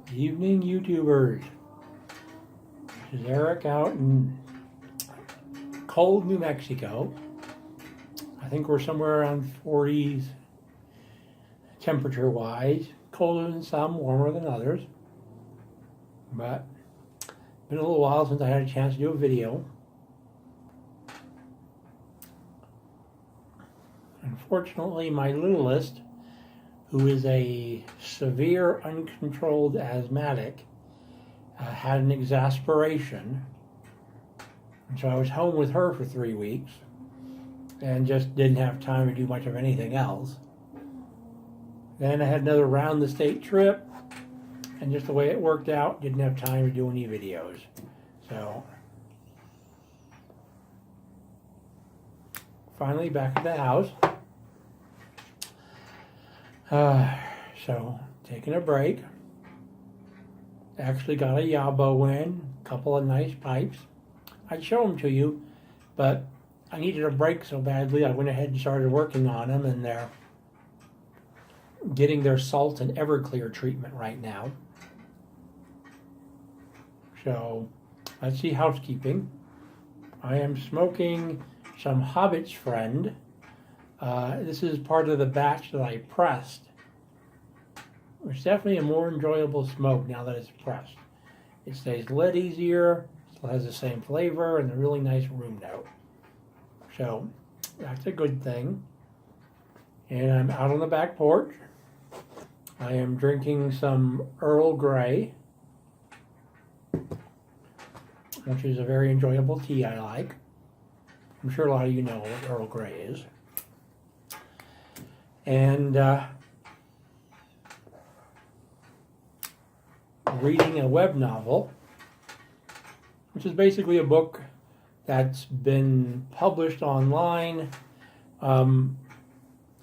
Evening YouTubers. This is Eric out in cold New Mexico. I think we're somewhere around 40s temperature wise. Colder than some, warmer than others. But it's been a little while since I had a chance to do a video. Unfortunately, my littlest, who is a severe uncontrolled asthmatic, had an exasperation. And so I was home with her for 3 weeks and just didn't have time to do much of anything else. Then I had another round the state trip, and just the way it worked out, didn't have time to do any videos. So finally back at the house. So taking a break. Actually got a GAW in, a couple of nice pipes. I'd show them to you, but I needed a break so badly I went ahead and started working on them, and they're getting their salt and Everclear treatment right now. So let's see housekeeping. I am smoking some Hobbit's Friend. This is part of the batch that I pressed. It's definitely a more enjoyable smoke now that it's pressed. It stays lit easier, still has the same flavor, and a really nice room note. So that's a good thing. And I'm out on the back porch. I am drinking some Earl Grey, which is a very enjoyable tea I like. I'm sure a lot of you know what Earl Grey is. And reading a web novel, which is basically a book that's been published online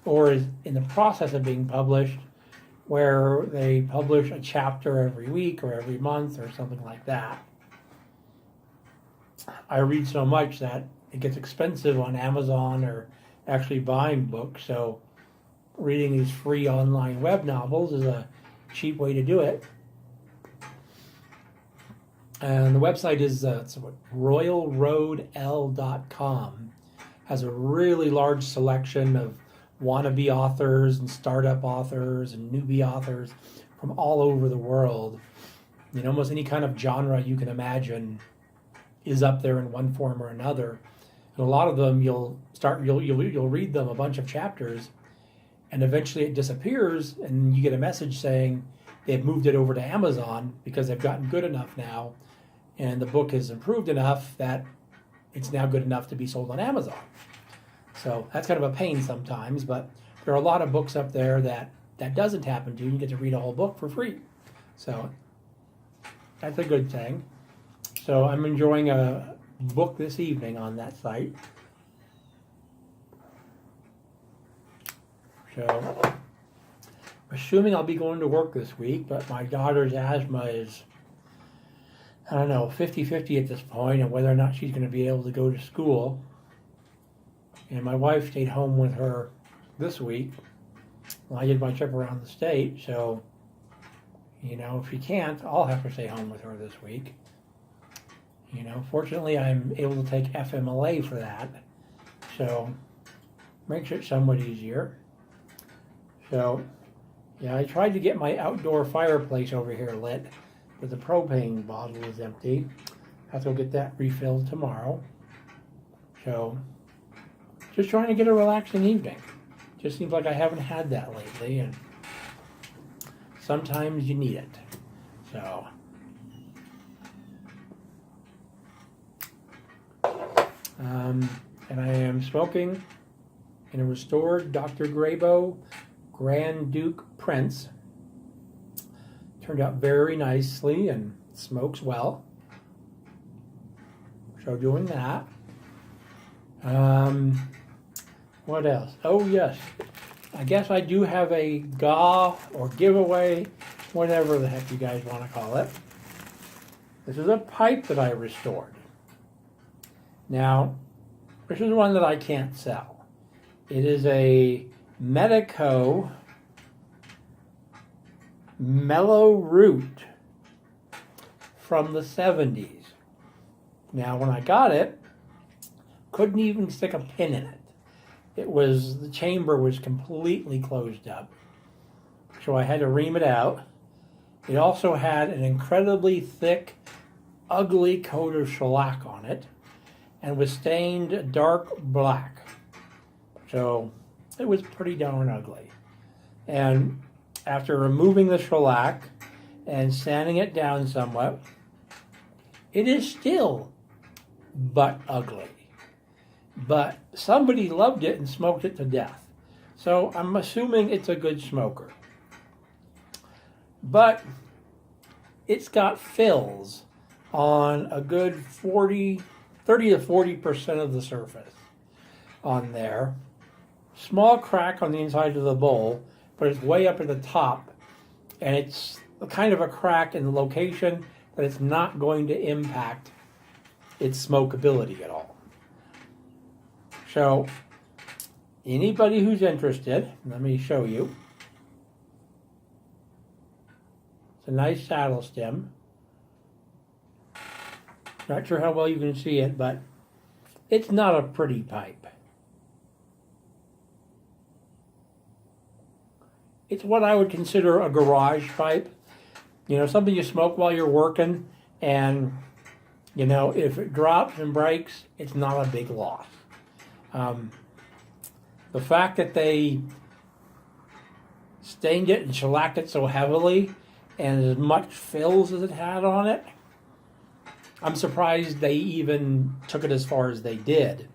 or is in the process of being published, where they publish a chapter every week or every month or something like that. I read so much that it gets expensive on Amazon or actually buying books, so reading these free online web novels is a cheap way to do it. And the website is royalroadl.com. Has a really large selection of wannabe authors and startup authors and newbie authors from all over the world. You know, almost any kind of genre you can imagine is up there in one form or another. And a lot of them you'll read them a bunch of chapters, and eventually it disappears, and you get a message saying they've moved it over to Amazon because they've gotten good enough now, and the book has improved enough that it's now good enough to be sold on Amazon. So that's kind of a pain sometimes, but there are a lot of books up there that doesn't happen to. You get to read a whole book for free. So that's a good thing. So I'm enjoying a book this evening on that site. So assuming I'll be going to work this week, but my daughter's asthma is, I don't know, 50-50 at this point, and whether or not she's going to be able to go to school. And my wife stayed home with her this week while I did my trip around the state. So, you know, if she can't, I'll have to stay home with her this week. You know, fortunately, I'm able to take FMLA for that. So, makes it somewhat easier. So, yeah, I tried to get my outdoor fireplace over here lit, but the propane bottle is empty. I have to go get that refilled tomorrow. So, just trying to get a relaxing evening. Just seems like I haven't had that lately, and sometimes you need it. So, and I am smoking in a restored Dr. Grabo Grand Duke Prince. Turned out very nicely and smokes well. So doing that. What else? Oh yes, I guess I do have a GAW or giveaway, whatever the heck you guys want to call it. This is a pipe that I restored. Now, this is one that I can't sell. It is a Medico Mellow Root from the 70s. Now, when I got it, couldn't even stick a pin in it. The chamber was completely closed up. So I had to ream it out. It also had an incredibly thick, ugly coat of shellac on it and was stained dark black. So it was pretty darn ugly. And after removing the shellac and sanding it down somewhat, it is still but ugly. But somebody loved it and smoked it to death. So I'm assuming it's a good smoker. But it's got fills on a good 30 to 40% of the surface on there. Small crack on the inside of the bowl, but it's way up at the top. And it's kind of a crack in the location that it's not going to impact its smokability at all. So, anybody who's interested, let me show you. It's a nice saddle stem. Not sure how well you can see it, but it's not a pretty pipe. It's what I would consider a garage pipe. You know, something you smoke while you're working, and, you know, if it drops and breaks, it's not a big loss. The fact that they stained it and shellacked it so heavily and as much fills as it had on it, I'm surprised they even took it as far as they did.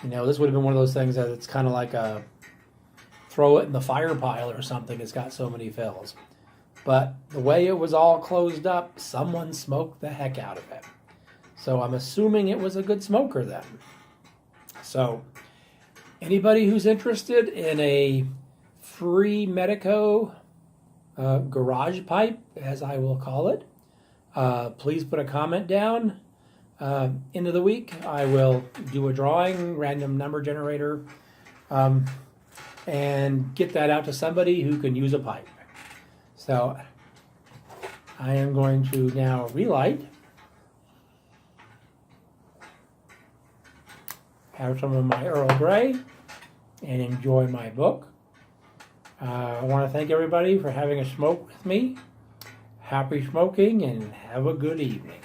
You know, this would have been one of those things that it's kind of like a throw it in the fire pile or something. It's got so many fills. But the way it was all closed up, someone smoked the heck out of it. So I'm assuming it was a good smoker then. So anybody who's interested in a free Medico garage pipe, as I will call it, please put a comment down. End of the week, I will do a drawing, random number generator, and get that out to somebody who can use a pipe. So I am going to now relight, have some of my Earl Grey, and enjoy my book. I want to thank everybody for having a smoke with me. Happy smoking and have a good evening.